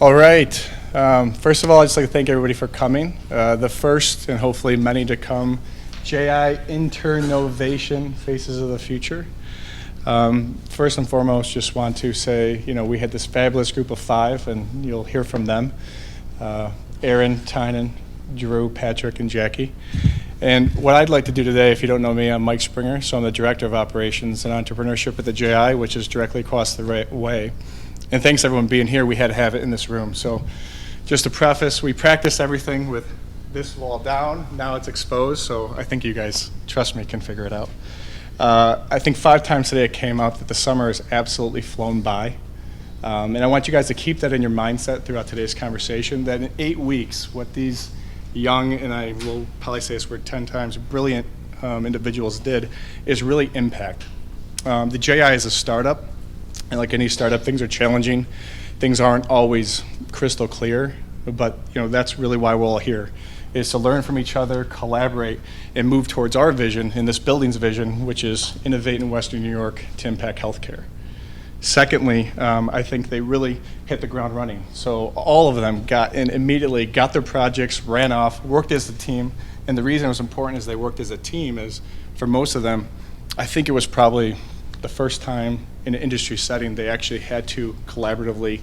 All right. First of all, I'd just like to thank everybody for coming. The first, and hopefully many to come, JI Internovation Faces of the Future. First and foremost, just want to say, we had this fabulous group of 5, and you'll hear from them. Aaron, Tynan, Drew, Patrick, and Jackie. And what I'd like to do today, if you don't know me, I'm Mike Springer, so I'm the Director of Operations and Entrepreneurship at the JI, which is directly across the way. And thanks everyone being here. We had to have it in this room. So just to preface, we practiced everything with this wall down. Now it's exposed, so I think you guys, trust me, can figure it out. I think 5 times today it came up that the summer has absolutely flown by. And I want you guys to keep that in your mindset throughout today's conversation, that in 8 weeks, what these young, and I will probably say this word 10 times, brilliant individuals did is really impact. The JI is a startup. And like any startup, things are challenging. Things aren't always crystal clear, but that's really why we're all here, is to learn from each other, collaborate, and move towards our vision, in this building's vision, which is innovate in Western New York to impact healthcare. Secondly, I think they really hit the ground running. So all of them immediately got their projects, ran off, worked as a team. And the reason it was important is they worked as a team is, for most of them, I think it was probably the first time in an industry setting they actually had to collaboratively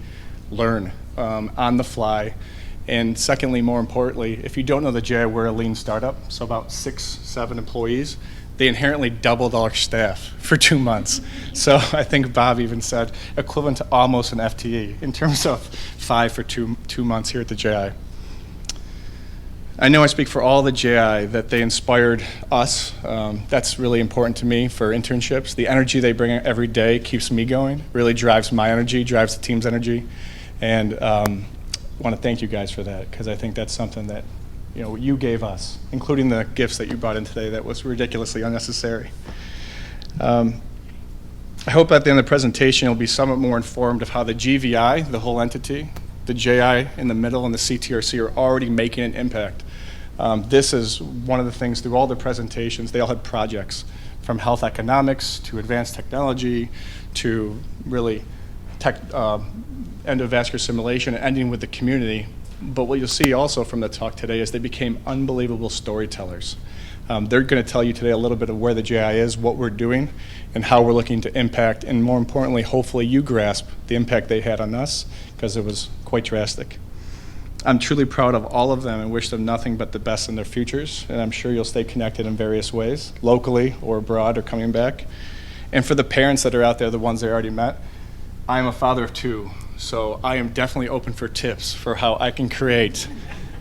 learn on the fly. And secondly, more importantly, if you don't know the JI, we're a lean startup, so about 6-7 employees. They inherently doubled our staff for 2 months. So I think Bob even said equivalent to almost an FTE in terms of 5 for 2 months here at the JI. I know I speak for all the JI that they inspired us. That's really important to me for internships. The energy they bring every day keeps me going, really drives my energy, drives the team's energy. And I want to thank you guys for that, because I think that's something that you gave us, including the gifts that you brought in today that was ridiculously unnecessary. I hope at the end of the presentation you'll be somewhat more informed of how the GVI, the whole entity, the JI in the middle, and the CTRC are already making an impact. This is one of the things through all the presentations. They all had projects from health economics to advanced technology to really endovascular simulation, and ending with the community. But what you'll see also from the talk today is they became unbelievable storytellers. They're going to tell you today a little bit of where the JI is, what we're doing, and how we're looking to impact, and more importantly, hopefully you grasp the impact they had on us, because it was quite drastic. I'm truly proud of all of them and wish them nothing but the best in their futures, and I'm sure you'll stay connected in various ways, locally or abroad or coming back. And for the parents that are out there, the ones they already met, I am a father of 2, so I am definitely open for tips for how I can create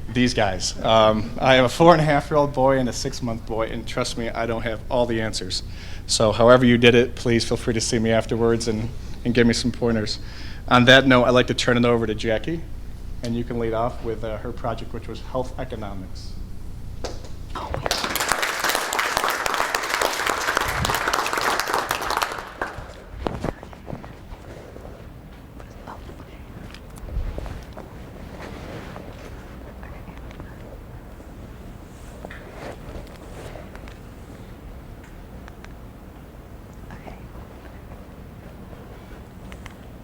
these guys. I have a 4.5-year-old boy and a 6-month boy, and trust me, I don't have all the answers. So however you did it, please feel free to see me afterwards and give me some pointers. On that note, I'd like to turn it over to Jackie, and you can lead off with her project, which was health economics.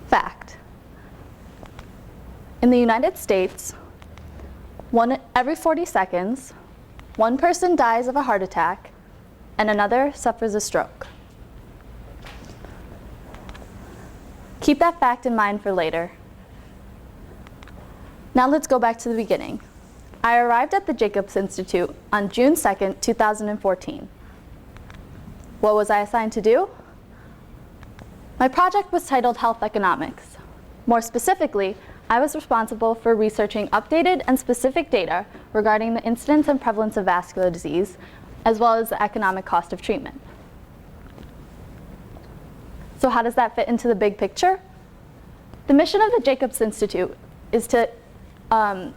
Fact. In the United States, every 40 seconds, one person dies of a heart attack and another suffers a stroke. Keep that fact in mind for later. Now let's go back to the beginning. I arrived at the Jacobs Institute on June 2nd, 2014. What was I assigned to do? My project was titled Health Economics. More specifically, I was responsible for researching updated and specific data regarding the incidence and prevalence of vascular disease, as well as the economic cost of treatment. So how does that fit into the big picture? The mission of the Jacobs Institute is to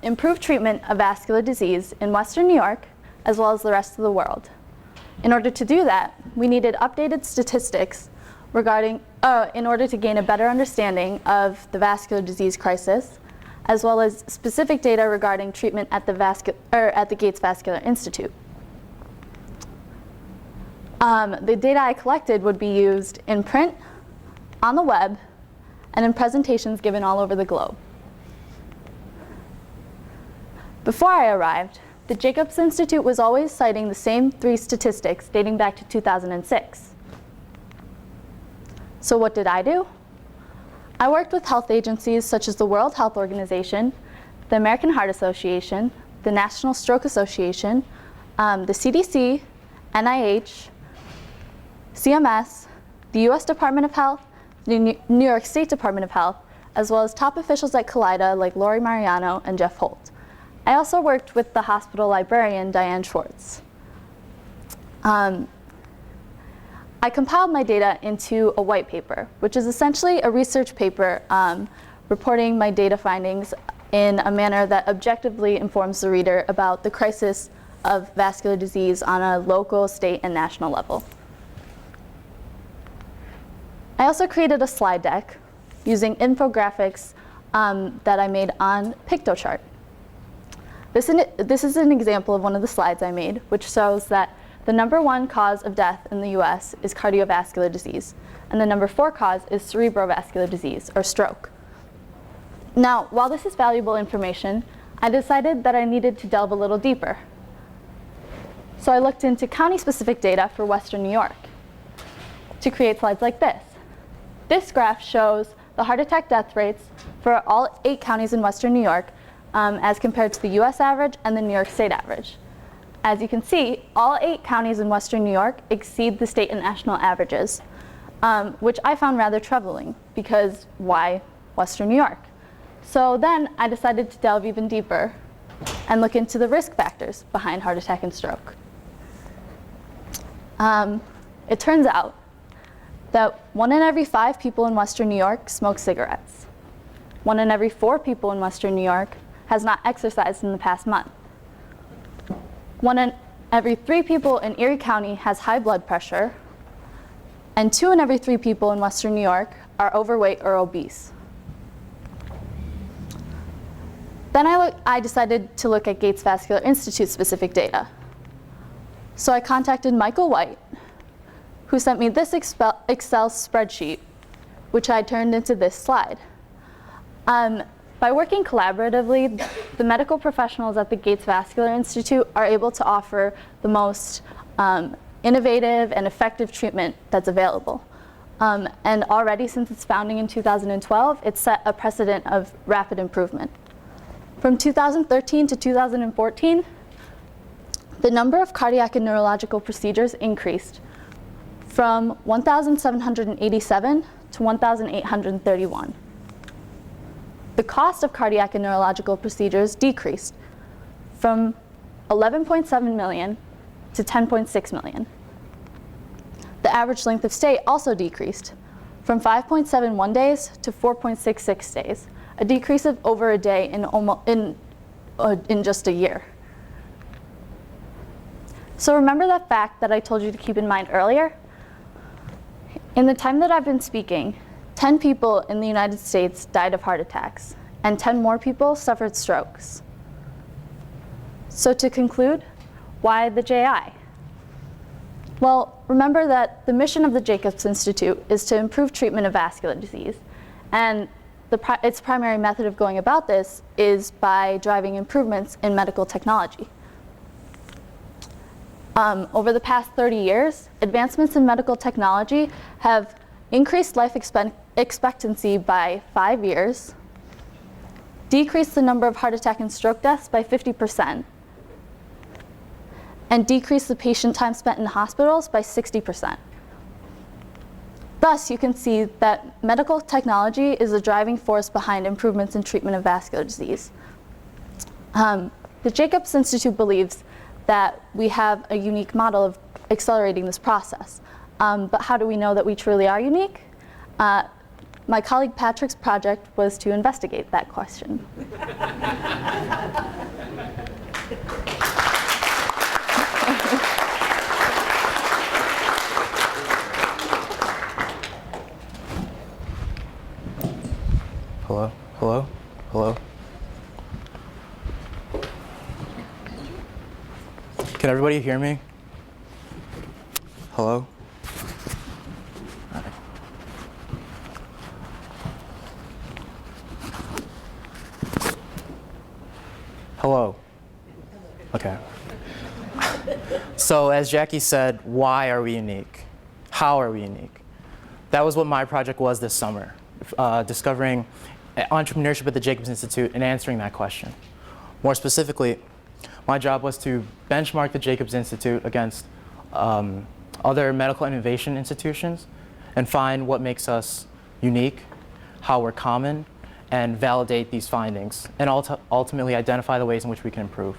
improve treatment of vascular disease in Western New York, as well as the rest of the world. In order to do that, we needed updated statistics regarding, in order to gain a better understanding of the vascular disease crisis, as well as specific data regarding treatment at the Gates Vascular Institute. The data I collected would be used in print, on the web, and in presentations given all over the globe. Before I arrived, the Jacobs Institute was always citing the same 3 statistics dating back to 2006. So what did I do? I worked with health agencies such as the World Health Organization, the American Heart Association, the National Stroke Association, the CDC, NIH, CMS, the US Department of Health, the New York State Department of Health, as well as top officials at Kaleida like Lori Mariano and Jeff Holt. I also worked with the hospital librarian, Diane Schwartz. I compiled my data into a white paper, which is essentially a research paper reporting my data findings in a manner that objectively informs the reader about the crisis of vascular disease on a local, state, and national level. I also created a slide deck using infographics that I made on Pictochart. This is an example of one of the slides I made, which shows that the #1 cause of death in the US is cardiovascular disease, and the #4 cause is cerebrovascular disease, or stroke. Now, while this is valuable information, I decided that I needed to delve a little deeper. So I looked into county-specific data for Western New York to create slides like this. This graph shows the heart attack death rates for all 8 counties in Western New York as compared to the US average and the New York State average. As you can see, all 8 counties in Western New York exceed the state and national averages, which I found rather troubling, because why Western New York? So then I decided to delve even deeper and look into the risk factors behind heart attack and stroke. It turns out that 1 in every 5 people in Western New York smoke cigarettes. 1 in every 4 people in Western New York has not exercised in the past month. 1 in every 3 people in Erie County has high blood pressure, and 2 in every 3 people in Western New York are overweight or obese. Then I decided to look at Gates Vascular Institute specific data. So I contacted Michael White, who sent me this Excel spreadsheet, which I turned into this slide. By working collaboratively, the medical professionals at the Gates Vascular Institute are able to offer the most innovative and effective treatment that's available. And already since its founding in 2012, it's set a precedent of rapid improvement. From 2013 to 2014, the number of cardiac and neurological procedures increased from 1,787 to 1,831. The cost of cardiac and neurological procedures decreased from 11.7 million to 10.6 million. The average length of stay also decreased from 5.71 days to 4.66 days, a decrease of over a day in just a year. So remember that fact that I told you to keep in mind earlier? In the time that I've been speaking, 10 people in the United States died of heart attacks, and 10 more people suffered strokes. So to conclude, why the JI? Well, remember that the mission of the Jacobs Institute is to improve treatment of vascular disease, and its primary method of going about this is by driving improvements in medical technology. Over the past 30 years, advancements in medical technology have increased life expectancy by 5 years, decreased the number of heart attack and stroke deaths by 50%, and decreased the patient time spent in hospitals by 60%. Thus, you can see that medical technology is the driving force behind improvements in treatment of vascular disease. The Jacobs Institute believes that we have a unique model of accelerating this process. But how do we know that we truly are unique? My colleague Patrick's project was to investigate that question. Hello? Hello? Hello? Can everybody hear me? Hello? Hello? Okay. So as Jackie said, why are we unique? How are we unique? That was what my project was this summer, discovering entrepreneurship at the Jacobs Institute and answering that question. More specifically, my job was to benchmark the Jacobs Institute against other medical innovation institutions and find what makes us unique, how we're common, and validate these findings, and ultimately identify the ways in which we can improve.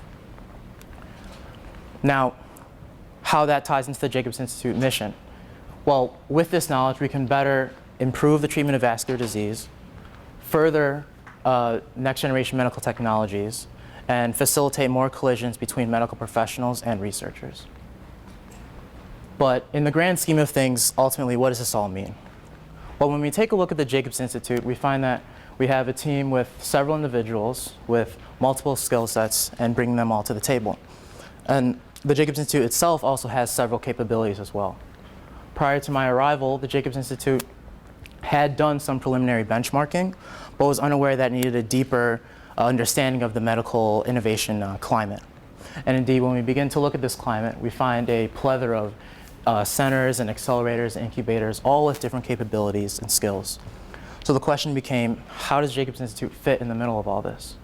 Now, how that ties into the Jacobs Institute mission. Well, with this knowledge, we can better improve the treatment of vascular disease, further next generation medical technologies, and facilitate more collisions between medical professionals and researchers. But in the grand scheme of things, ultimately, what does this all mean? Well, when we take a look at the Jacobs Institute, we find that we have a team with several individuals with multiple skill sets and bringing them all to the table. And the Jacobs Institute itself also has several capabilities as well. Prior to my arrival, the Jacobs Institute had done some preliminary benchmarking, but was unaware that it needed a deeper understanding of the medical innovation climate. And indeed, when we begin to look at this climate, we find a plethora of centers and accelerators and incubators, all with different capabilities and skills. So the question became, how does Jacobs Institute fit in the middle of all this?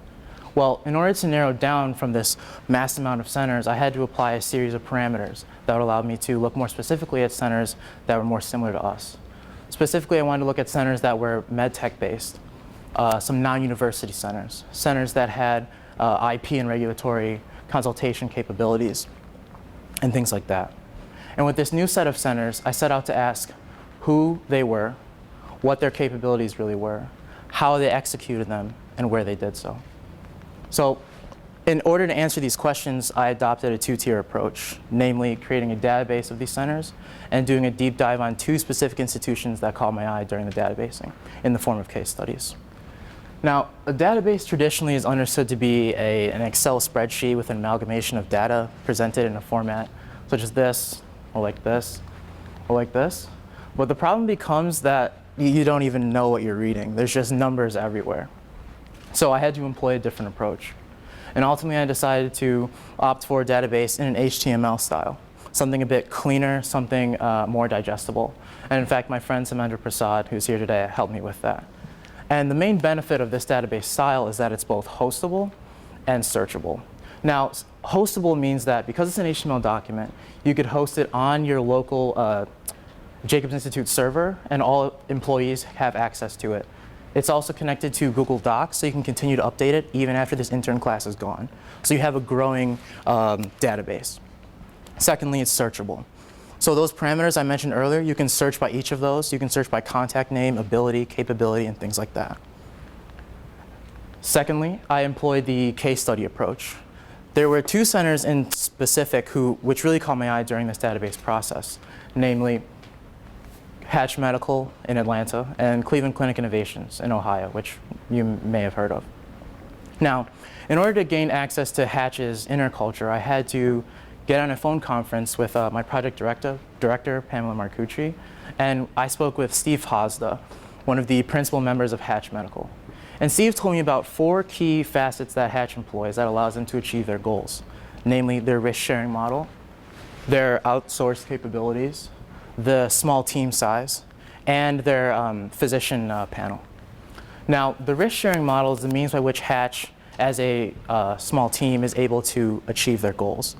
Well, in order to narrow down from this mass amount of centers, I had to apply a series of parameters that would allow me to look more specifically at centers that were more similar to us. Specifically, I wanted to look at centers that were med tech based, some non-university centers, centers that had IP and regulatory consultation capabilities, and things like that. And with this new set of centers, I set out to ask who they were, what their capabilities really were, how they executed them, and where they did so. So in order to answer these questions, I adopted a two-tier approach, namely creating a database of these centers and doing a deep dive on two specific institutions that caught my eye during the databasing in the form of case studies. Now, a database traditionally is understood to be an Excel spreadsheet with an amalgamation of data presented in a format such as this, or like this, or like this. But the problem becomes that you don't even know what you're reading. There's just numbers everywhere. So I had to employ a different approach. And ultimately, I decided to opt for a database in an HTML style, something a bit cleaner, something more digestible. And in fact, my friend Samendra Prasad, who's here today, helped me with that. And the main benefit of this database style is that it's both hostable and searchable. Now, hostable means that because it's an HTML document, you could host it on your local Jacobs Institute server, and all employees have access to it. It's also connected to Google Docs, so you can continue to update it even after this intern class is gone. So you have a growing database. Secondly, it's searchable. So those parameters I mentioned earlier, you can search by each of those. You can search by contact name, ability, capability, and things like that. Secondly, I employed the case study approach. There were two centers in specific which really caught my eye during this database process, namely Hatch Medical in Atlanta and Cleveland Clinic Innovations in Ohio, which you may have heard of. Now, in order to gain access to Hatch's inner culture, I had to get on a phone conference with my project director, Pamela Marcucci, and I spoke with Steve Hosda, one of the principal members of Hatch Medical. And Steve told me about 4 key facets that Hatch employs that allows them to achieve their goals, namely their risk-sharing model, their outsourced capabilities, the small team size, and their physician panel. Now, the risk-sharing model is the means by which Hatch, as a small team, is able to achieve their goals.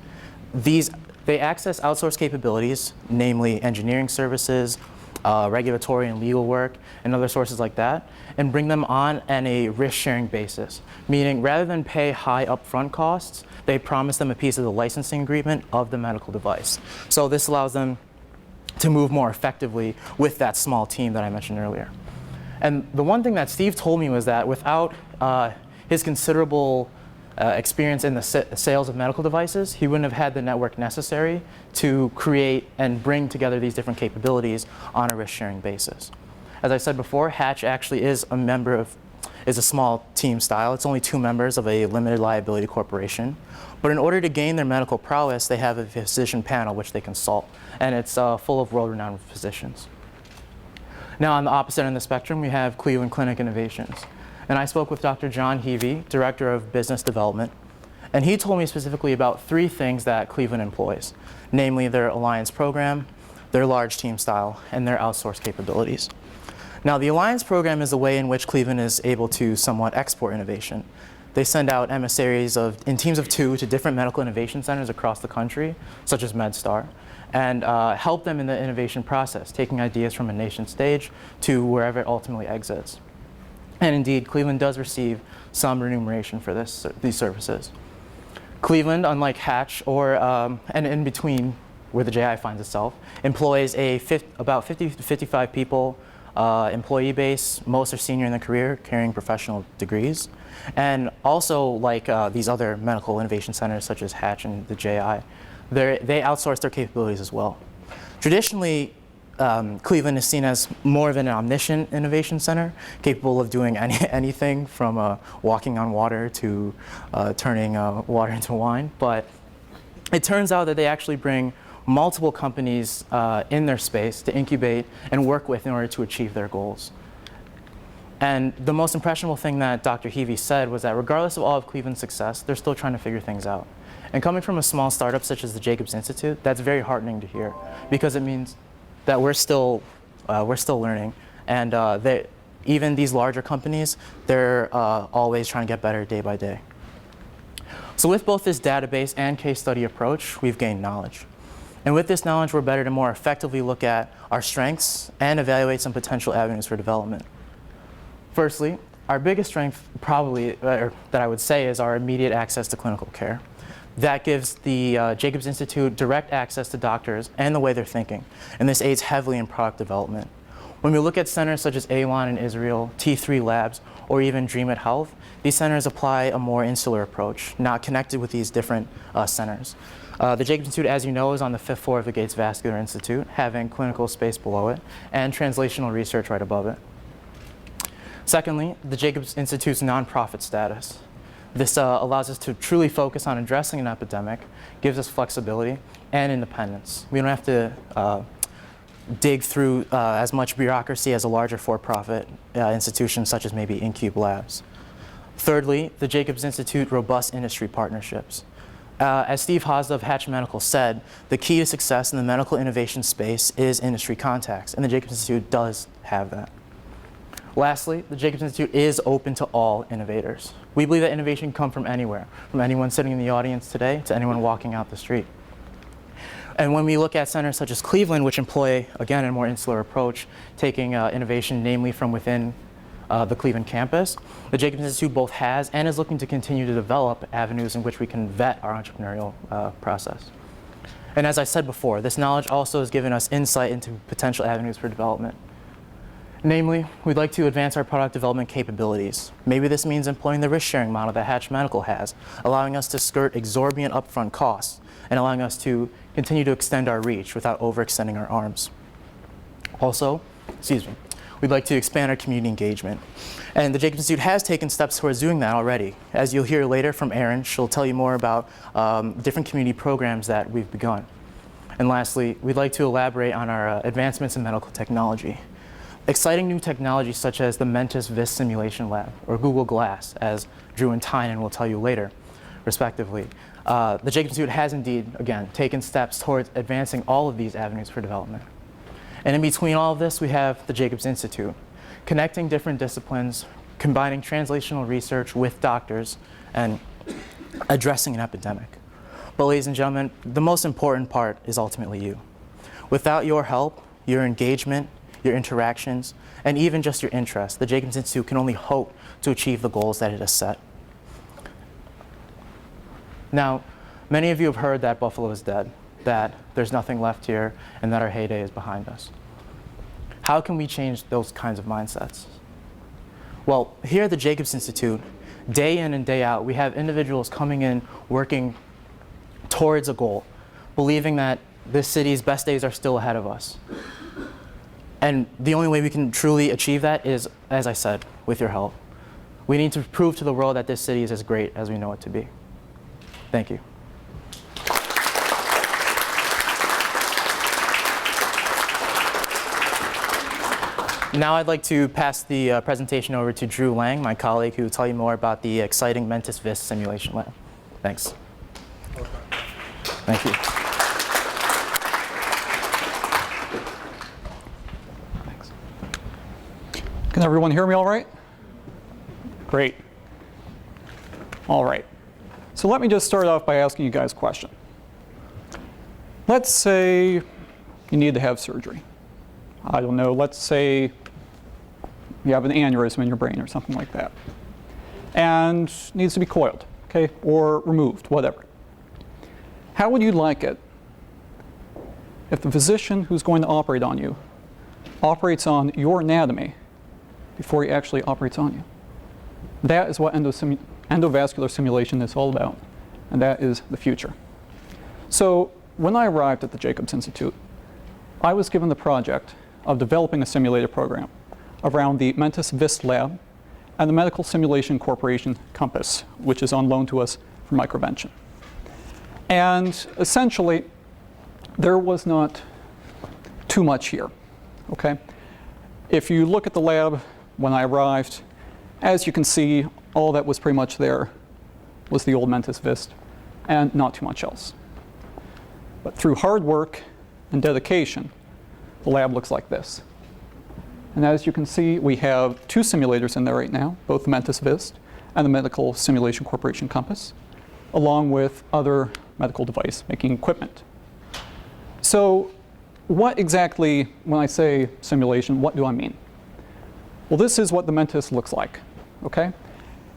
They access outsourced capabilities, namely engineering services, regulatory and legal work, and other sources like that, and bring them on a risk-sharing basis, meaning rather than pay high upfront costs, they promise them a piece of the licensing agreement of the medical device. So this allows them to move more effectively with that small team that I mentioned earlier. And the one thing that Steve told me was that without his considerable experience in the sales of medical devices, he wouldn't have had the network necessary to create and bring together these different capabilities on a risk-sharing basis. As I said before, Hatch actually is a small team style. It's only 2 members of a limited liability corporation. But in order to gain their medical prowess, they have a physician panel which they consult, and it's full of world-renowned physicians. Now, on the opposite end of the spectrum, we have Cleveland Clinic Innovations. And I spoke with Dr. John Heavey, Director of Business Development, And he told me specifically about 3 things that Cleveland employs, namely their alliance program, their large team style, and their outsourced capabilities. Now, the alliance program is the way in which Cleveland is able to somewhat export innovation. They send out emissaries in teams of 2 to different medical innovation centers across the country, such as MedStar, and help them in the innovation process, taking ideas from a nation stage to wherever it ultimately exits. And indeed, Cleveland does receive some remuneration for these services. Cleveland, unlike Hatch and in between where the JI finds itself, employs about 50 to 55 people employee base. Most are senior in their career, carrying professional degrees. And also, like these other medical innovation centers such as Hatch and the JI, they outsource their capabilities as well. Traditionally, Cleveland is seen as more of an omniscient innovation center, capable of doing anything from walking on water to turning water into wine. But it turns out that they actually bring multiple companies in their space to incubate and work with in order to achieve their goals. And the most impressionable thing that Dr. Heavey said was that regardless of all of Cleveland's success, they're still trying to figure things out. And coming from a small startup such as the Jacobs Institute, that's very heartening to hear, because it means that we're still learning, and even these larger companies, they're always trying to get better day by day. So with both this database and case study approach, we've gained knowledge. And with this knowledge, we're better to more effectively look at our strengths and evaluate some potential avenues for development. Firstly, our biggest strength that I would say is our immediate access to clinical care. That gives the Jacobs Institute direct access to doctors and the way they're thinking, and this aids heavily in product development. When we look at centers such as A1 in Israel, T3 Labs, or even Dream It Health, these centers apply a more insular approach, not connected with these different centers. The Jacobs Institute, as you know, is on the 5th floor of the Gates Vascular Institute, having clinical space below it and translational research right above it. Secondly, the Jacobs Institute's nonprofit status. This allows us to truly focus on addressing an epidemic, gives us flexibility and independence. We don't have to dig through as much bureaucracy as a larger for-profit institution such as maybe InCube Labs. Thirdly, the Jacobs Institute robust industry partnerships. As Steve Hosda of Hatch Medical said, the key to success in the medical innovation space is industry contacts, and the Jacobs Institute does have that. Lastly, the Jacobs Institute is open to all innovators. We believe that innovation can come from anywhere, from anyone sitting in the audience today to anyone walking out the street. And when we look at centers such as Cleveland, which employ, again, a more insular approach, taking innovation namely from within the Cleveland campus, the Jacobs Institute both has and is looking to continue to develop avenues in which we can vet our entrepreneurial process. And as I said before, this knowledge also has given us insight into potential avenues for development. Namely, we'd like to advance our product development capabilities. Maybe this means employing the risk-sharing model that Hatch Medical has, allowing us to skirt exorbitant upfront costs and allowing us to continue to extend our reach without overextending our arms. Also, we'd like to expand our community engagement. And the Jacobs Institute has taken steps towards doing that already. As you'll hear later from Erin, she'll tell you more about different community programs that we've begun. And lastly, we'd like to elaborate on our advancements in medical technology. Exciting new technologies such as the Mentis VIS Simulation Lab or Google Glass, as Drew and Tynan will tell you later, respectively. The Jacobs Institute has indeed, again, taken steps towards advancing all of these avenues for development. And in between all of this, we have the Jacobs Institute, connecting different disciplines, combining translational research with doctors, and addressing an epidemic. But ladies and gentlemen, the most important part is ultimately you. Without your help, your engagement, your interactions, and even just your interest, the Jacobs Institute can only hope to achieve the goals that it has set. Now, many of you have heard that Buffalo is dead, that there's nothing left here, and that our heyday is behind us. How can we change those kinds of mindsets? Well, here at the Jacobs Institute, day in and day out, we have individuals coming in working towards a goal, believing that this city's best days are still ahead of us. And the only way we can truly achieve that is, as I said, with your help. We need to prove to the world that this city is as great as we know it to be. Thank you. Now I'd like to pass the presentation over to Drew Lang, my colleague, who will tell you more about the exciting Mentis VIS Simulation Lab. Thanks. Thank you. Thanks. Can everyone hear me all right? Great. All right. So let me just start off by asking you guys a question. Let's say you need to have surgery. I don't know, let's say you have an aneurysm in your brain or something like that, and needs to be coiled, okay, or removed, whatever. How would you like it if the physician who's going to operate on you operates on your anatomy before he actually operates on you? That is what endovascular simulation is all about, and that is the future. So when I arrived at the Jacobs Institute, I was given the project of developing a simulator program around the Mentis VIST lab and the Medical Simulation Corporation Compass, which is on loan to us for microvention. And essentially, there was not too much here, okay? If you look at the lab when I arrived, as you can see, all that was pretty much there was the old Mentis VIST and not too much else. But through hard work and dedication, the lab looks like this. And as you can see, we have two simulators in there right now, both the Mentis VIST and the Medical Simulation Corporation Compass, along with other medical device making equipment. So what exactly, when I say simulation, what do I mean? Well, this is what the Mentis looks like, okay?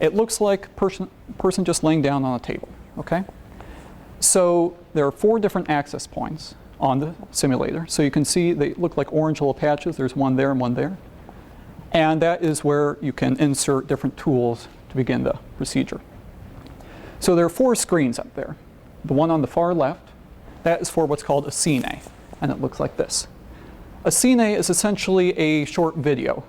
It looks like a person just laying down on a table, okay? So there are 4 different access points on the simulator. So you can see they look like orange little patches. There's one there and one there. And that is where you can insert different tools to begin the procedure. So there are 4 screens up there. The one on the far left, that is for what's called a scene, and it looks like this. A scene is essentially a short video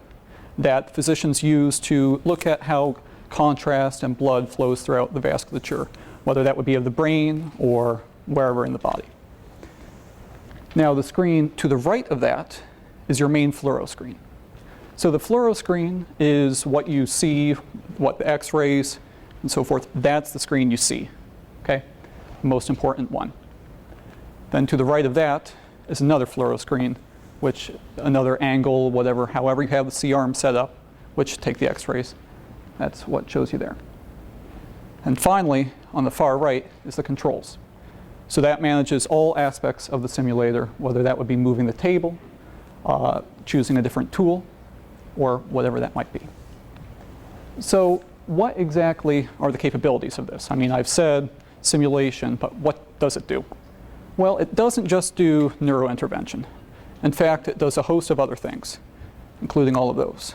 that physicians use to look at how contrast and blood flows throughout the vasculature, whether that would be of the brain or wherever in the body. Now the screen to the right of that is your main fluoro screen. So the fluoro screen is what you see, what the x-rays and so forth, that's the screen you see, okay? The most important one. Then to the right of that is another fluoro screen, which another angle, whatever, however you have the C-arm set up, which take the x-rays, that's what shows you there. And finally, on the far right is the controls. So that manages all aspects of the simulator, whether that would be moving the table, choosing a different tool, or whatever that might be. So what exactly are the capabilities of this? I mean, I've said simulation, but what does it do? Well, it doesn't just do neurointervention. In fact, it does a host of other things, including all of those,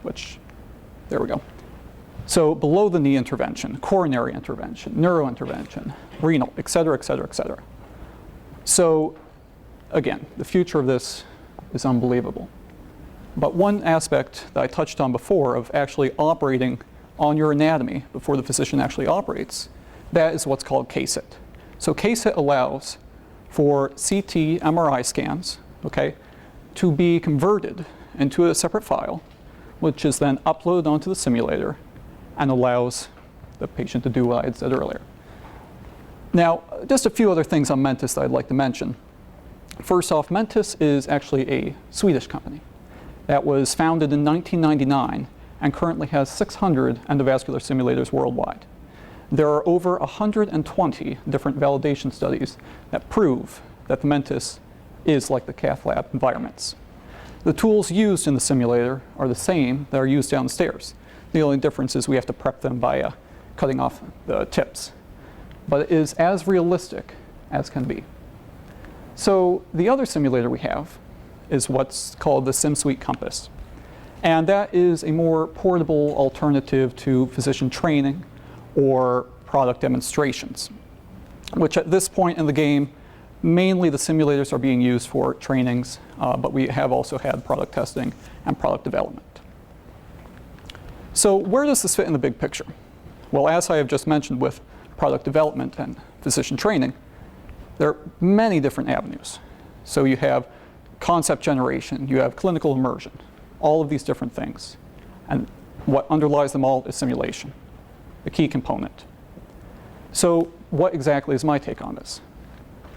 which, there we go. So below the knee intervention, coronary intervention, neurointervention, renal, et cetera, et cetera, et cetera. So again, the future of this is unbelievable. But one aspect that I touched on before of actually operating on your anatomy before the physician actually operates, that is what's called KSIT. So KSIT allows for CT, MRI scans, okay, to be converted into a separate file, which is then uploaded onto the simulator and allows the patient to do what I had said earlier. Now, just a few other things on Mentis that I'd like to mention. First off, Mentis is actually a Swedish company that was founded in 1999 and currently has 600 endovascular simulators worldwide. There are over 120 different validation studies that prove that the Mentis is like the cath lab environments. The tools used in the simulator are the same that are used downstairs. The only difference is we have to prep them by cutting off the tips. But it is as realistic as can be. So the other simulator we have is what's called the SimSuite Compass. And that is a more portable alternative to physician training or product demonstrations, which at this point in the game, mainly the simulators are being used for trainings, but we have also had product testing and product development. So where does this fit in the big picture? Well, as I have just mentioned with product development and physician training, there are many different avenues. So you have concept generation, you have clinical immersion, all of these different things. And what underlies them all is simulation, the key component. So what exactly is my take on this?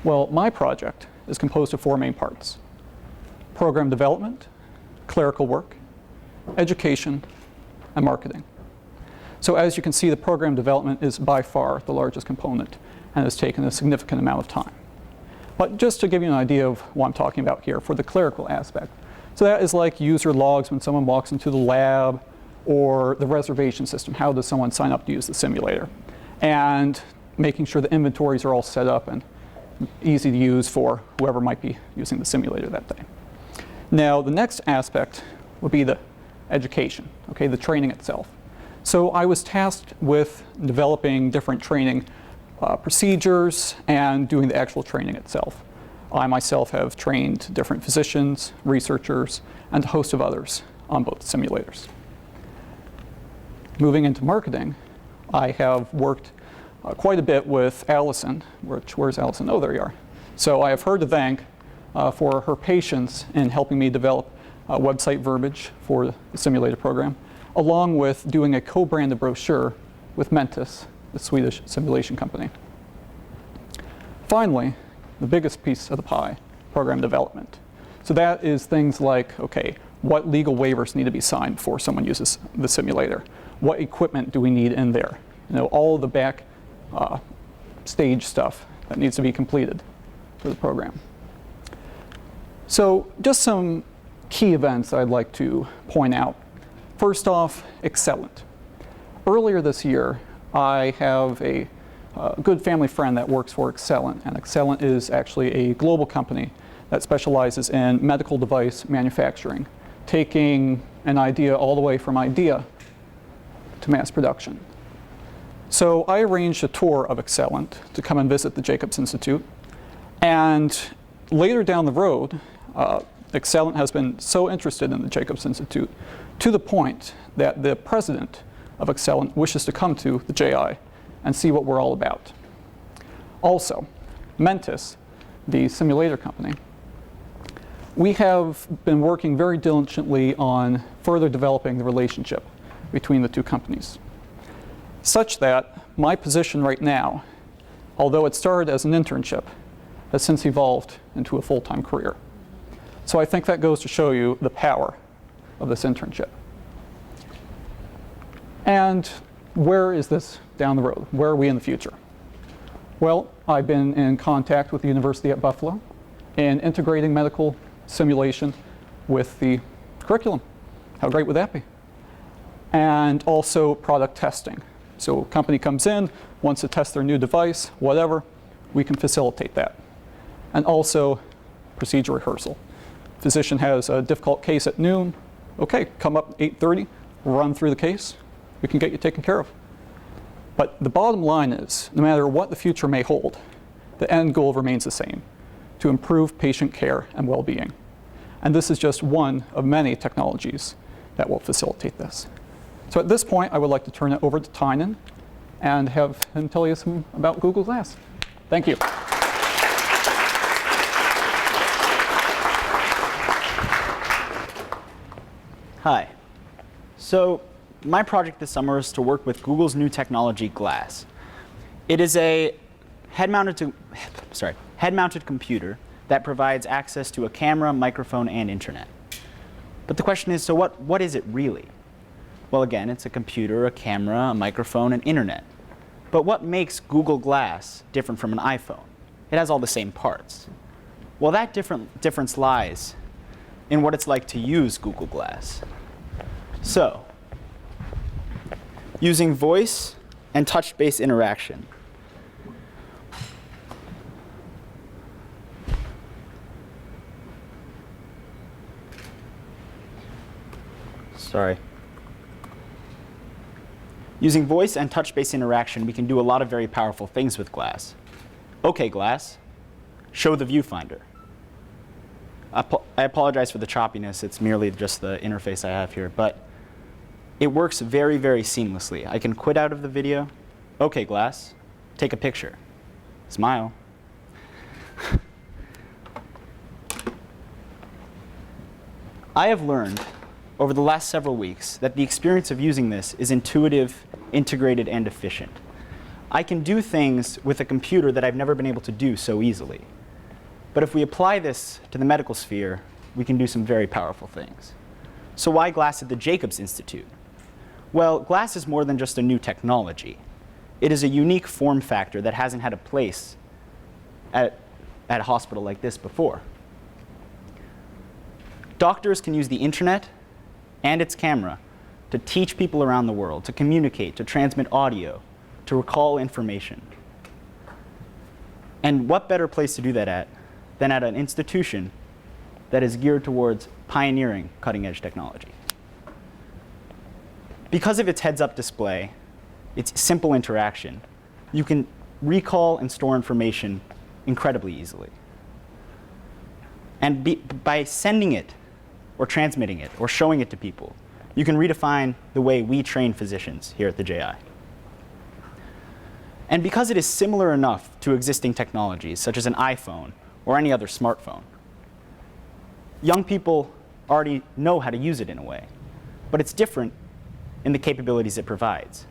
Well, my project is composed of 4 main parts: program development, clerical work, education, and marketing. So as you can see, the program development is by far the largest component and has taken a significant amount of time. But just to give you an idea of what I'm talking about here for the clerical aspect, so that is like user logs when someone walks into the lab, or the reservation system. How does someone sign up to use the simulator? And making sure the inventories are all set up and easy to use for whoever might be using the simulator that day. Now, the next aspect would be the education, okay, the training itself. So I was tasked with developing different training procedures and doing the actual training itself. I myself have trained different physicians, researchers, and a host of others on both simulators. Moving into marketing, I have worked quite a bit with Allison. Where's Allison? Oh, there you are. So I have her to thank for her patience in helping me develop website verbiage for the simulator program, along with doing a co-branded brochure with Mentis, the Swedish simulation company. Finally, the biggest piece of the pie, program development. So that is things like, okay, what legal waivers need to be signed before someone uses the simulator? What equipment do we need in there? You know, all of the back stage stuff that needs to be completed for the program. So just some key events I'd like to point out. First off, Excellent. Earlier this year, I have a good family friend that works for Excellent, and Excellent is actually a global company that specializes in medical device manufacturing, taking an idea all the way from idea to mass production. So I arranged a tour of Excellent to come and visit the Jacobs Institute, and later down the road, Excellent has been so interested in the Jacobs Institute to the point that the president of Excellent wishes to come to the JI and see what we're all about. Also, Mentis, the simulator company, we have been working very diligently on further developing the relationship between the two companies, such that my position right now, although it started as an internship, has since evolved into a full-time career. So I think that goes to show you the power of this internship. And where is this down the road? Where are we in the future? Well, I've been in contact with the University at Buffalo in integrating medical simulation with the curriculum. How great would that be? And also product testing. So a company comes in, wants to test their new device, whatever, we can facilitate that. And also procedure rehearsal. Physician has a difficult case at noon. Okay, come up 8:30, run through the case. We can get you taken care of. But the bottom line is, no matter what the future may hold, the end goal remains the same: to improve patient care and well-being. And this is just one of many technologies that will facilitate this. So at this point, I would like to turn it over to Tynan and have him tell you some about Google Glass. Thank you. Hi. So my project this summer is to work with Google's new technology, Glass. It is a head-mounted computer that provides access to a camera, microphone, and internet. But the question is, so what is it really? Well, again, it's a computer, a camera, a microphone, and internet. But what makes Google Glass different from an iPhone? It has all the same parts. Well, that difference lies in what it's like to use Google Glass. So, using voice and touch-based interaction, Using voice and touch-based interaction, we can do a lot of very powerful things with Glass. OK, Glass, show the viewfinder. I apologize for the choppiness. It's merely just the interface I have here. But it works very, very seamlessly. I can quit out of the video. OK, Glass, take a picture. Smile. I have learned over the last several weeks that the experience of using this is intuitive, integrated, and efficient. I can do things with a computer that I've never been able to do so easily. But if we apply this to the medical sphere, we can do some very powerful things. So why glass at the Jacobs Institute? Well, glass is more than just a new technology. It is a unique form factor that hasn't had a place at a hospital like this before. Doctors can use the internet and its camera to teach people around the world, to communicate, to transmit audio, to recall information. And what better place to do that at than at an institution that is geared towards pioneering cutting-edge technology. Because of its heads-up display, its simple interaction, you can recall and store information incredibly easily. And by sending it, or transmitting it, or showing it to people, you can redefine the way we train physicians here at the JI. And because it is similar enough to existing technologies, such as an iPhone or any other smartphone, young people already know how to use it in a way, but it's different in the capabilities it provides.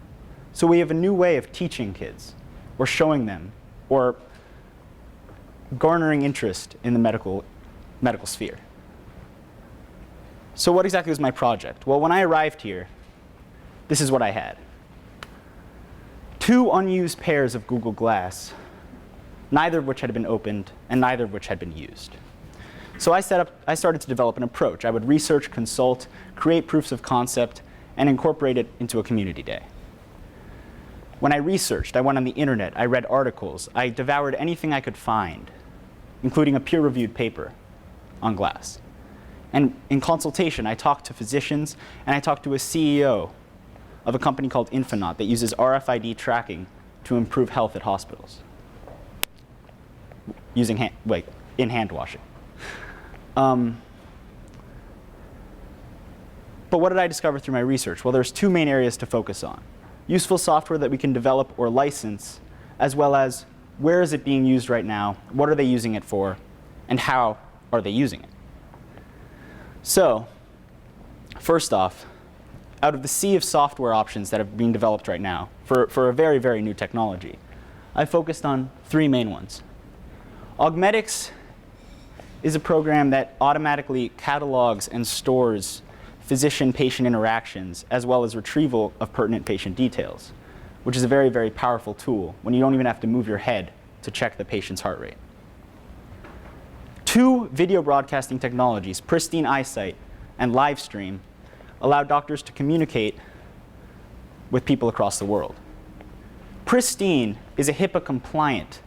So we have a new way of teaching kids, or showing them, or garnering interest in the medical sphere. So what exactly was my project? Well, when I arrived here, this is what I had. 2 unused pairs of Google Glass, neither of which had been opened and neither of which had been used. So I started to develop an approach. I would research, consult, create proofs of concept, and incorporate it into a community day. When I researched, I went on the internet, I read articles, I devoured anything I could find, including a peer-reviewed paper on glass. And in consultation, I talked to physicians, and I talked to a CEO of a company called Infonaut that uses RFID tracking to improve health at hospitals, using hand washing. But what did I discover through my research? Well, there's 2 main areas to focus on. Useful software that we can develop or license, as well as where is it being used right now, what are they using it for, and how are they using it? So, first off, out of the sea of software options that are being developed right now for a very, very new technology, I focused on 3 main ones. Augmetics is a program that automatically catalogs and stores physician-patient interactions, as well as retrieval of pertinent patient details, which is a very, very powerful tool when you don't even have to move your head to check the patient's heart rate. 2 video broadcasting technologies, pristine eyesight and live stream, allow doctors to communicate with people across the world. Pristine is a HIPAA-compliant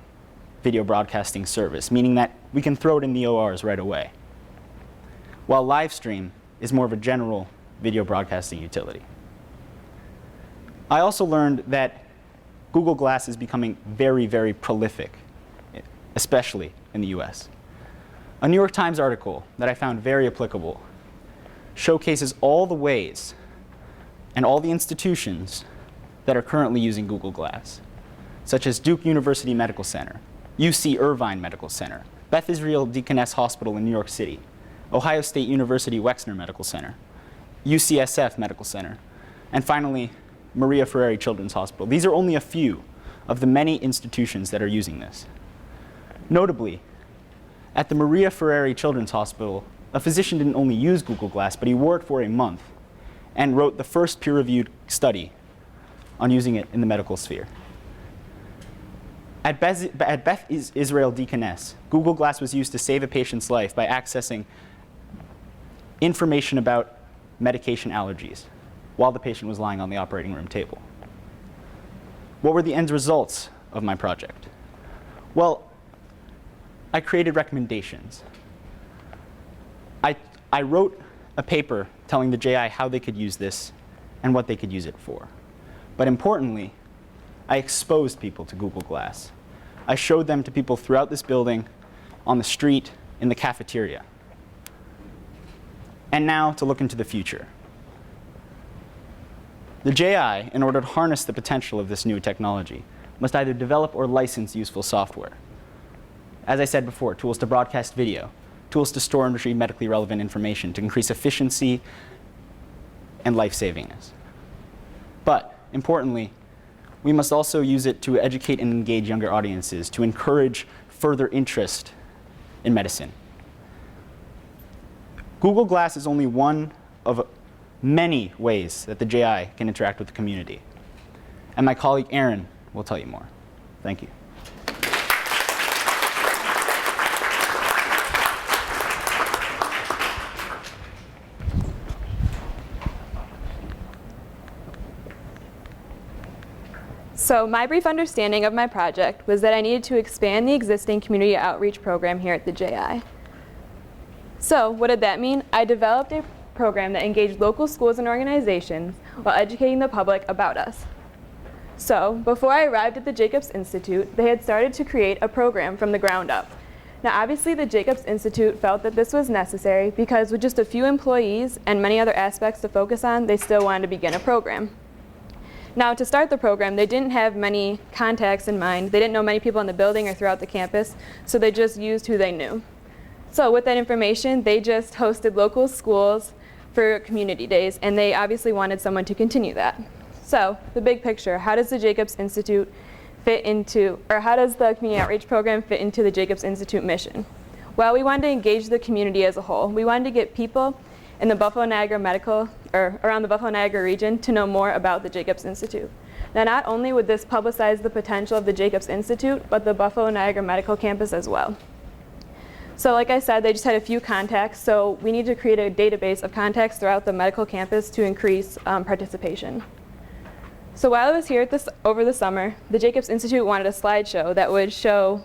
video broadcasting service, meaning that we can throw it in the ORs right away, while live stream is more of a general video broadcasting utility. I also learned that Google Glass is becoming very, very prolific, especially in the US. A New York Times article that I found very applicable showcases all the ways and all the institutions that are currently using Google Glass, such as Duke University Medical Center, UC Irvine Medical Center, Beth Israel Deaconess Hospital in New York City, Ohio State University Wexner Medical Center, UCSF Medical Center, and finally, Maria Ferrari Children's Hospital. These are only a few of the many institutions that are using this. Notably, at the Maria Ferrari Children's Hospital, a physician didn't only use Google Glass, but he wore it for a month and wrote the first peer-reviewed study on using it in the medical sphere. At Beth Israel Deaconess, Google Glass was used to save a patient's life by accessing information about medication allergies while the patient was lying on the operating room table. What were the end results of my project? Well, I created recommendations. I wrote a paper telling the JI how they could use this and what they could use it for. But importantly, I exposed people to Google Glass. I showed them to people throughout this building, on the street, in the cafeteria. And now to look into the future. The JI, in order to harness the potential of this new technology, must either develop or license useful software. As I said before, tools to broadcast video, tools to store and retrieve medically relevant information to increase efficiency and life-savingness. But importantly, we must also use it to educate and engage younger audiences, to encourage further interest in medicine. Google Glass is only one of many ways that the JI can interact with the community. And my colleague Aaron will tell you more. Thank you. So my brief understanding of my project was that I needed to expand the existing community outreach program here at the JI. So what did that mean? I developed a program that engaged local schools and organizations while educating the public about us. So before I arrived at the Jacobs Institute, they had started to create a program from the ground up. Now obviously the Jacobs Institute felt that this was necessary because with just a few employees and many other aspects to focus on, they still wanted to begin a program. Now to start the program, they didn't have many contacts in mind. They didn't know many people in the building or throughout the campus, so they just used who they knew. So with that information, they just hosted local schools for community days, and they obviously wanted someone to continue that. So the big picture, how does the Jacobs Institute fit into, or how does the community outreach program fit into the Jacobs Institute mission? Well, we wanted to engage the community as a whole. We wanted to get people in the Buffalo-Niagara around the Buffalo-Niagara region to know more about the Jacobs Institute. Now, not only would this publicize the potential of the Jacobs Institute, but the Buffalo-Niagara Medical Campus as well. So like I said, they just had a few contacts, so we need to create a database of contacts throughout the medical campus to increase participation. So while I was here over the summer, the Jacobs Institute wanted a slideshow that would show,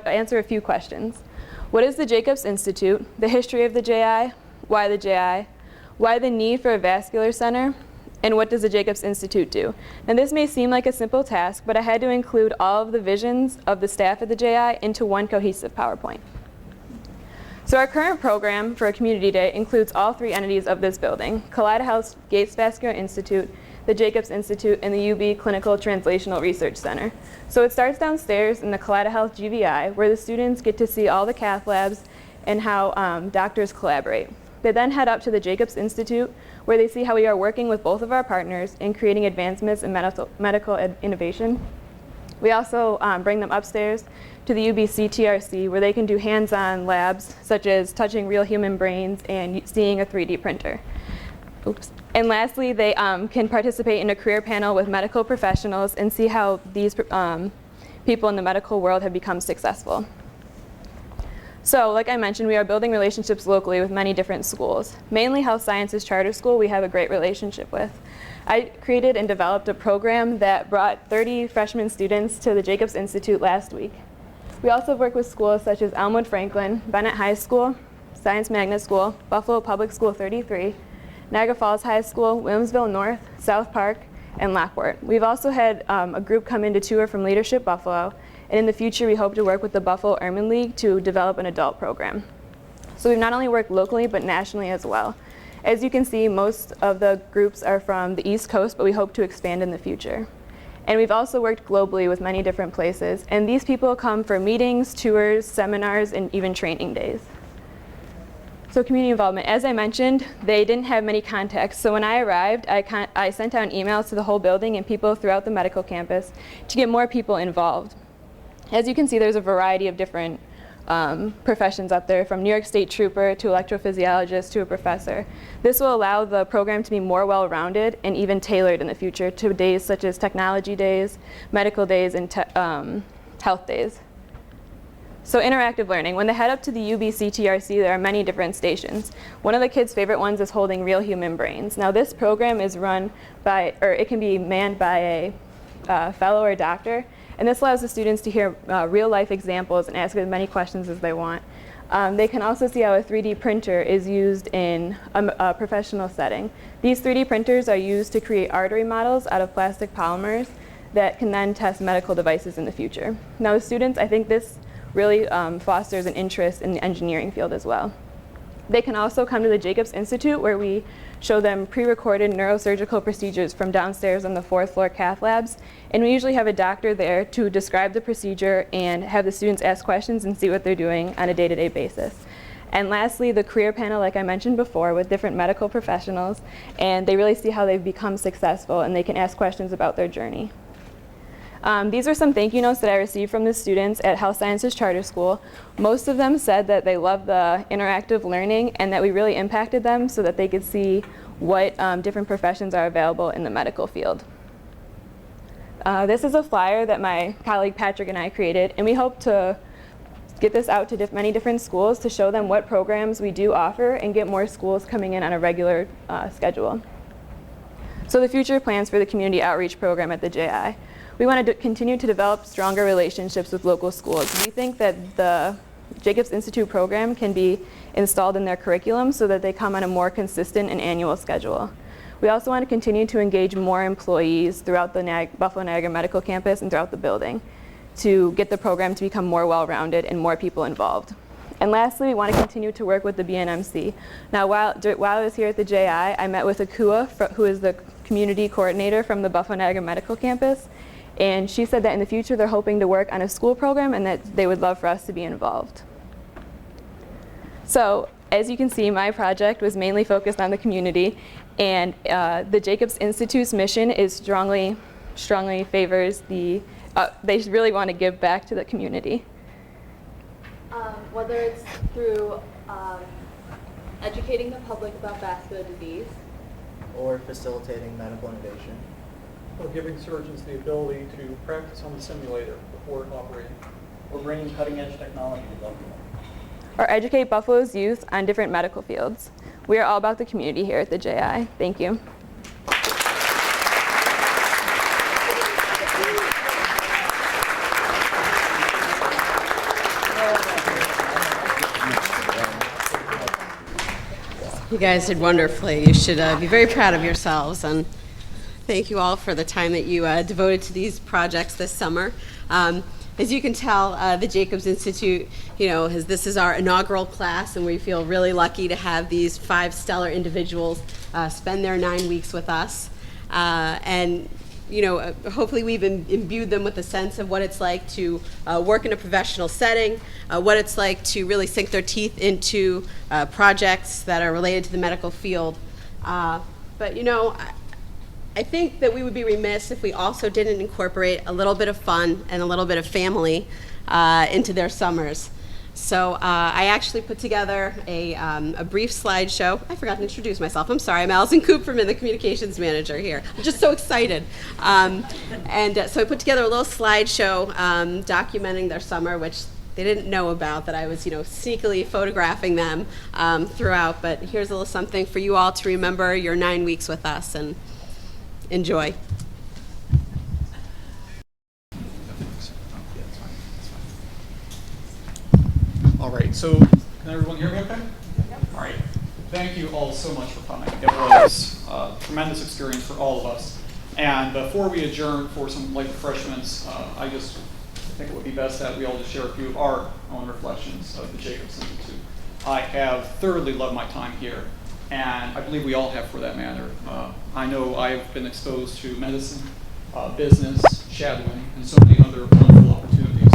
answer a few questions. What is the Jacobs Institute? The history of the JI? Why the JI? Why the need for a vascular center? And what does the Jacobs Institute do? Now this may seem like a simple task, but I had to include all of the visions of the staff at the JI into one cohesive PowerPoint. So our current program for a community day includes all three entities of this building: Kaleida Health Gates Vascular Institute, the Jacobs Institute, and the UB Clinical Translational Research Center. So it starts downstairs in the Kaleida Health GVI, where the students get to see all the cath labs and how doctors collaborate. They then head up to the Jacobs Institute, where they see how we are working with both of our partners in creating advancements in medical innovation. We also bring them upstairs to the UBCTRC, where they can do hands-on labs, such as touching real human brains and seeing a 3D printer. Oops. And lastly, they can participate in a career panel with medical professionals and see how these people in the medical world have become successful. So, like I mentioned, we are building relationships locally with many different schools. Mainly Health Sciences Charter School we have a great relationship with. I created and developed a program that brought 30 freshman students to the Jacobs Institute last week. We also work with schools such as Elmwood Franklin, Bennett High School, Science Magnet School, Buffalo Public School 33, Niagara Falls High School, Williamsville North, South Park, and Lockport. We've also had a group come in to tour from Leadership Buffalo, and in the future we hope to work with the Buffalo Airmen League to develop an adult program. So we've not only worked locally but nationally as well. As you can see, most of the groups are from the East Coast, but we hope to expand in the future. And we've also worked globally with many different places, and these people come for meetings, tours, seminars, and even training days. So community involvement, as I mentioned, they didn't have many contacts. So when I arrived, I sent out emails to the whole building and people throughout the medical campus to get more people involved. As you can see, there's a variety of different professions up there, from New York State Trooper to electrophysiologist to a professor. This will allow the program to be more well-rounded and even tailored in the future to days such as technology days, medical days, and health days. So interactive learning. When they head up to the UBCTRC, there are many different stations. One of the kids' favorite ones is holding real human brains. Now this program is run by, or it can be manned by a fellow or doctor, and this allows the students to hear real-life examples and ask as many questions as they want. They can also see how a 3D printer is used in a professional setting. These 3D printers are used to create artery models out of plastic polymers that can then test medical devices in the future. Now the students, I think this really fosters an interest in the engineering field as well. They can also come to the Jacobs Institute, where we show them pre-recorded neurosurgical procedures from downstairs on the 4th floor cath labs. And we usually have a doctor there to describe the procedure and have the students ask questions and see what they're doing on a day-to-day basis. And lastly, the career panel, like I mentioned before, with different medical professionals, and they really see how they've become successful and they can ask questions about their journey. These are some thank you notes that I received from the students at Health Sciences Charter School. Most of them said that they loved the interactive learning and that we really impacted them so that they could see what different professions are available in the medical field. This is a flyer that my colleague Patrick and I created, and we hope to get this out to many different schools to show them what programs we do offer and get more schools coming in on a regular schedule. So the future plans for the community outreach program at the JI. We want to continue to develop stronger relationships with local schools. We think that the Jacobs Institute program can be installed in their curriculum so that they come on a more consistent and annual schedule. We also want to continue to engage more employees throughout the Buffalo Niagara Medical Campus and throughout the building to get the program to become more well-rounded and more people involved. And lastly, we want to continue to work with the BNMC. Now, while I was here at the JI, I met with Akua, who is the community coordinator from the Buffalo Niagara Medical Campus, and she said that in the future they're hoping to work on a school program and that they would love for us to be involved. So, as you can see, my project was mainly focused on the community, and the Jacobs Institute's mission is strongly favors the, they really want to give back to the community. Whether it's through educating the public about vascular disease, Or facilitating medical innovation. Or giving surgeons the ability to practice on the simulator before operating. Or bringing cutting-edge technology to Buffalo. Or educate Buffalo's youth on different medical fields. We are all about the community here at the JI. Thank you. You guys did wonderfully. You should be very proud of yourselves, and thank you all for the time that you devoted to these projects this summer. As you can tell, the Jacobs Institute, this is our inaugural class, and we feel really lucky to have these 5 stellar individuals spend their 9 weeks with us. Hopefully we've imbued them with a sense of what it's like to work in a professional setting, what it's like to really sink their teeth into projects that are related to the medical field. I think that we would be remiss if we also didn't incorporate a little bit of fun and a little bit of family into their summers. So I actually put together a brief slideshow. I forgot to introduce myself. I'm sorry. I'm Allison Cooperman, the communications manager here. I'm just so excited. So I put together a little slideshow documenting their summer, which they didn't know about, that I was, sneakily photographing them throughout. But here's a little something for you all to remember your 9 weeks with us, and enjoy. All right, so can everyone hear me okay? Yep. All right. Thank you all so much for coming. It was a tremendous experience for all of us. And before we adjourn for some light refreshments, I just think it would be best that we all just share a few of our own reflections of the Jacobs Institute. I have thoroughly loved my time here, and I believe we all have, for that matter. I know I've been exposed to medicine, business, shadowing, and so many other wonderful opportunities.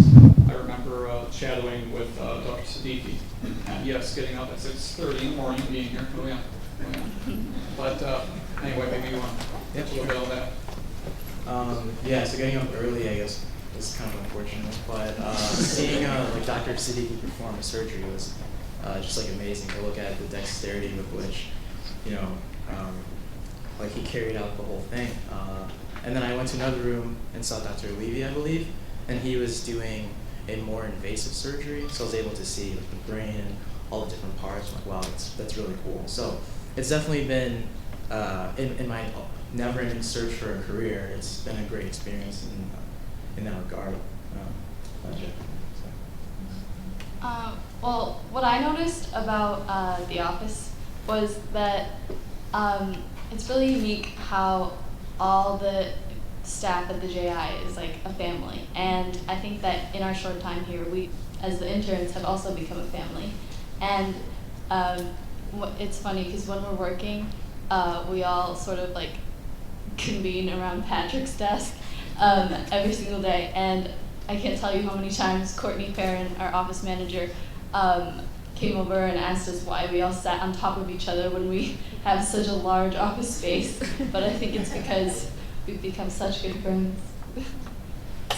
I remember shadowing with Dr. Siddiqui, and yes, getting up at 6:30 in the morning, being here. Oh yeah. But anyway, maybe you want to talk a little bit about that. So getting up early, I guess, is kind of unfortunate. But seeing like Dr. Siddiqui perform a surgery was just like amazing to look at the dexterity with which, like he carried out the whole thing. And then I went to another room and saw Dr. Levy, I believe, and he was doing a more invasive surgery. So I was able to see like the brain and all the different parts. I'm like, wow, that's really cool. So it's definitely been in my never-ending search for a career. It's been a great experience in that regard. Well, what I noticed about the office was that it's really unique how all the staff at the JI is like a family, and I think that in our short time here, we, as the interns, have also become a family. And it's funny because when we're working, we all sort of like convene around Patrick's desk every single day, and I can't tell you how many times Courtney Farron, our office manager, came over and asked us why we all sat on top of each other when we have such a large office space. But I think it's because we've become such good friends.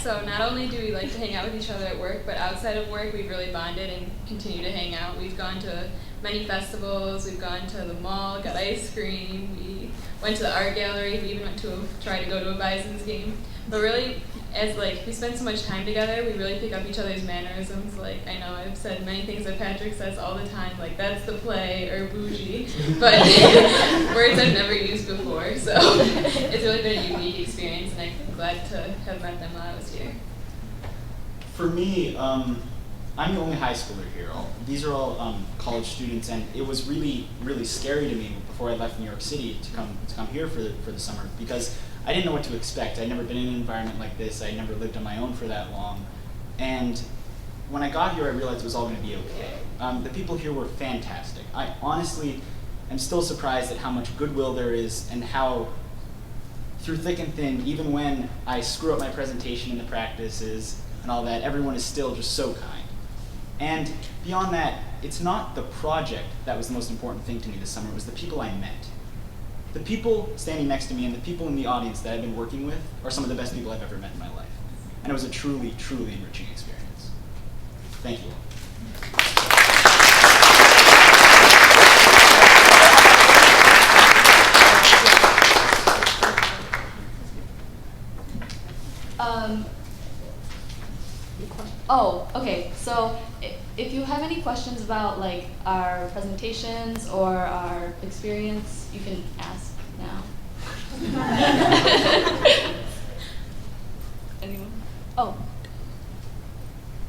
So not only do we like to hang out with each other at work, but outside of work, we've really bonded and continue to hang out. We've gone to many festivals. We've gone to the mall, got ice cream. We went to the art gallery. We even went to try to go to a Bison's game. But really, as like we spend so much time together, we really pick up each other's mannerisms. Like I know I've said many things that Patrick says all the time, like that's the play or bougie, but words I've never used before. So it's really been a unique experience, and I'm glad to have met them while I was here. For me, I'm the only high schooler here. These are all college students, and it was really, really scary to me before I left New York City to come here for the summer, because I didn't know what to expect. I'd never been in an environment like this. I never lived on my own for that long. And when I got here, I realized it was all going to be okay. The people here were fantastic. I honestly am still surprised at how much goodwill there is, and how, through thick and thin, even when I screw up my presentation in the practices and all that, everyone is still just so kind. And beyond that, it's not the project that was the most important thing to me this summer. It was the people I met. The people standing next to me and the people in the audience that I've been working with are some of the best people I've ever met in my life. And it was a truly, truly enriching experience. Thank you Oh, okay. So if you have any questions about like our presentations or our experience, you can ask now. Anyone? Oh.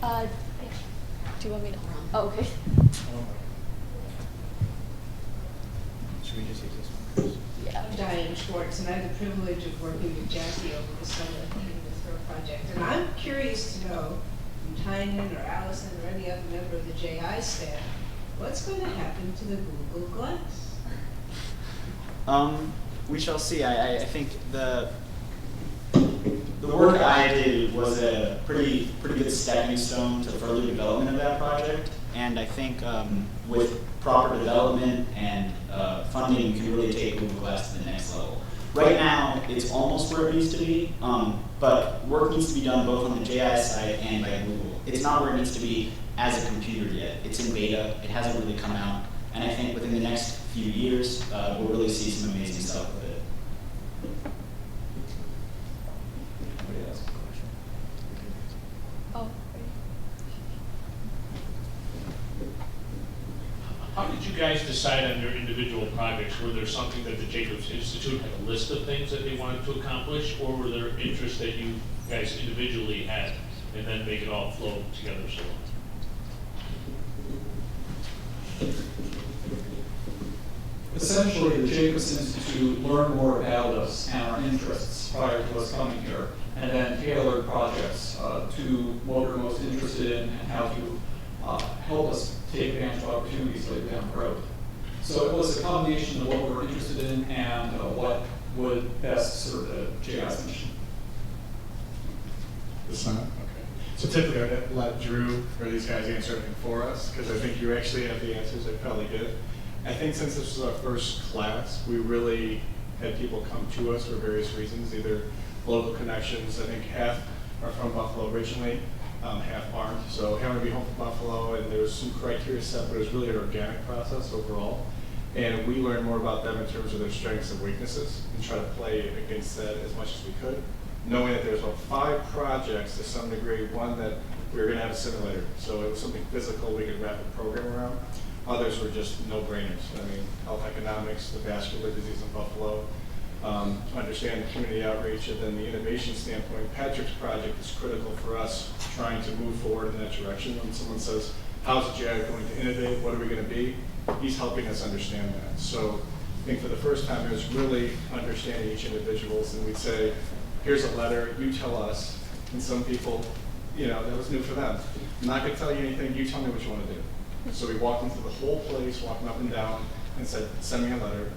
Yeah. Do you want me to? Oh, okay. Should we just use this one? Yeah. I'm Diane Schwartz, and I had the privilege of working with Jackie over the summer with her project. And I'm curious to know, from Tynan or Allison or any other member of the JI staff, what's going to happen to the Google Glass? We shall see. I think the work I did was a pretty good stepping stone to further development of that project, and I think with proper development and funding, you can really take Google Glass to the next level. Right now, it's almost where it needs to be, but work needs to be done both on the JI side and by Google. It's not where it needs to be as a computer yet. It's in beta. It hasn't really come out, and I think within the next few years, we'll really see some amazing stuff with it. Anybody else have a question? Oh. How did you guys decide on your individual projects? Were there something that the Jacobs Institute had a list of things that they wanted to accomplish, or were there interests that you guys individually had, and then make it all flow together so well? Essentially, the Jacobs Institute learned more about us and our interests prior to us coming here, and then tailored projects to what we're most interested in and how to help us take advantage of opportunities later down the road. So it was a combination of what we were interested in and what would best serve the JI's mission. The Senate? Okay. So typically I'd let Drew or these guys answer everything for us, because I think you actually have the answers. They probably did. I think since this was our first class, we really had people come to us for various reasons, either local connections. I think half are from Buffalo originally, half aren't. So having to be home from Buffalo, and there's some criteria set, but it was really an organic process overall. And we learned more about them in terms of their strengths and weaknesses, and try to play against that as much as we could, knowing that there's about 5 projects to some degree. One that we were going to have a simulator, so it was something physical we could wrap a program around. Others were just no-brainers. I mean, health economics, the vascular disease in Buffalo, understand the community outreach, and then the innovation standpoint. Patrick's project is critical for us trying to move forward in that direction. When someone says, how's the JI going to innovate? What are we going to be? He's helping us understand that. So I think for the first time, it was really understanding each individuals, and we'd say, here's a letter, you tell us. And some people, you know, that was new for them. I'm not going to tell you anything, you tell me what you want to do. So we walked into the whole place, walking up and down, and said, send me a letter,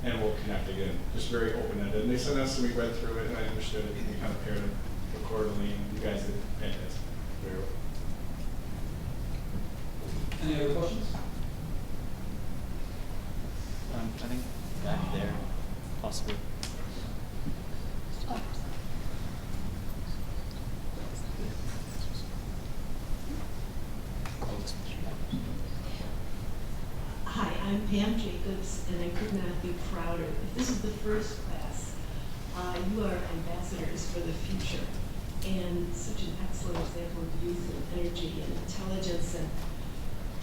and we'll connect again. Just very open-ended. And they sent us, and we read through it, and I understood it, and we kind of paired it accordingly, and you guys did fantastic. Very well. Any other questions? I think back there, possibly. I'm Pam Jacobs, and I could not be prouder. If this is the first class, you are ambassadors for the future, and such an excellent example of youth and energy and intelligence, and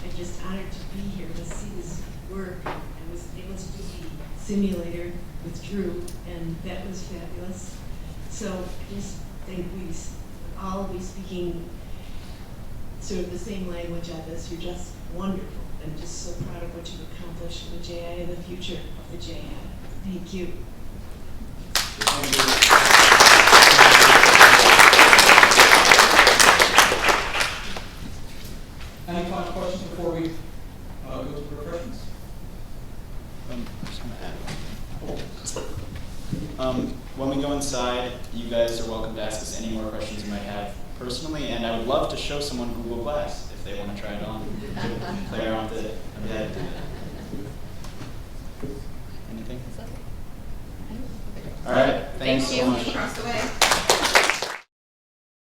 I'm just honored to be here to see this work. I was able to do the simulator with Drew, and that was fabulous. So I just think we all be speaking sort of the same language of this. You're just wonderful. I'm just so proud of what you've accomplished for the JI and the future of the JI. Thank you. Any final questions before we go to refreshments? When we go inside, you guys are welcome to ask us any more questions you might have personally, and I would love to show someone Google Glass if they want to try it on, to play around with it a bit. Anything? All right, thanks so much. Across the way.